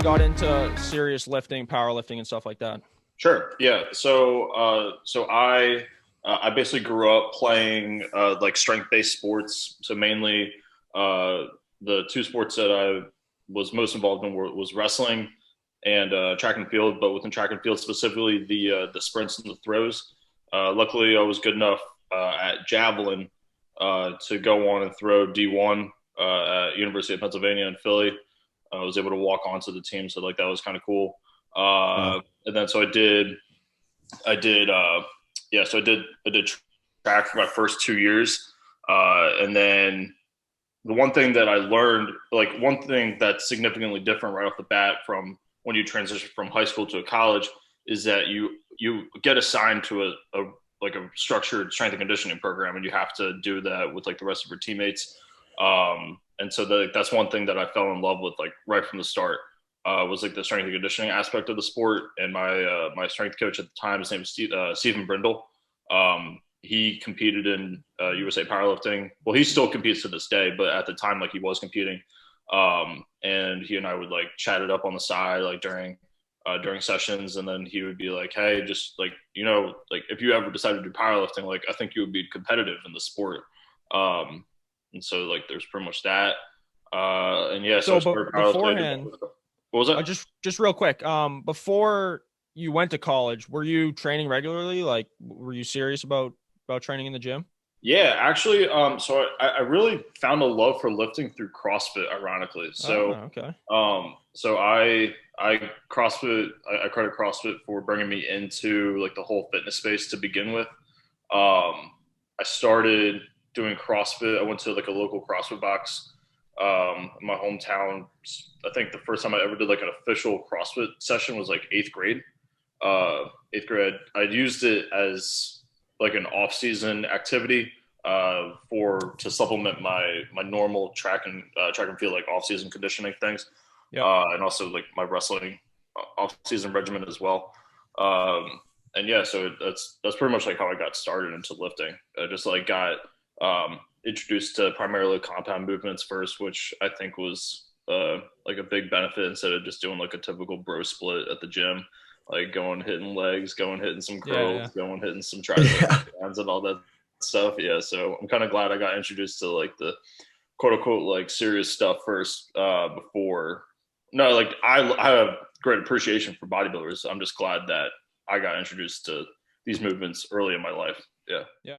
got into serious lifting, powerlifting, and stuff like that? Sure. Yeah. So I basically grew up playing like strength-based sports. So mainly uh, the two sports that I was most involved in was wrestling and track and field. But within track and field specifically, the sprints and the throws. Luckily, I was good enough at javelin to go on and throw D1 at University of Pennsylvania in Philly. I was able to walk onto the team, so like that was kind of cool. Wow. And then so I did yeah, so I did track for my first 2 years, and then the one thing that I learned, like one thing that's significantly different right off the bat from when you transition from high school to a college, is that you get assigned to a like a structured strength and conditioning program, and you have to do that with like the rest of your teammates. And so that's one thing that I fell in love with like right from the start. Was like the strength and conditioning aspect of the sport. And my strength coach at the time, his name was Stephen Brindle. He competed in USA powerlifting. Well, he still competes to this day, but at the time, like he was competing. And he and I would like chat it up on the side, like during sessions, and then he would be like, "Hey, just like like if you ever decide to do powerlifting, like I think you would be competitive in the sport." And so like there's pretty much that. And yeah, so I So, but started powerlifting. beforehand, What was that? just real quick, before you went to college, were you training regularly? Like, were you serious about training in the gym? Yeah, actually, so I really found a love for lifting through CrossFit, ironically. Oh, okay. So I CrossFit, I credit CrossFit for bringing me into like the whole fitness space to begin with. I started doing CrossFit. I went to like a local CrossFit box in my hometown. I think the first time I ever did like an official CrossFit session was like eighth grade. Eighth grade, I'd used it as like an off-season activity for to supplement my normal track and field like off-season conditioning things, Yep. and also like my wrestling off-season regimen as well. And yeah, so that's pretty much like how I got started into lifting. I just like got introduced to primarily compound movements first, which I think was like a big benefit instead of just doing like a typical bro split at the gym, like going hitting legs, going hitting some Yeah, curls, yeah. going hitting some triceps Yeah. and all that stuff. Yeah, so I'm kind of glad I got introduced to like the quote unquote like serious stuff first before. No, like I have great appreciation for bodybuilders. I'm just glad that I got introduced to these movements early in my life. Yeah. Yeah.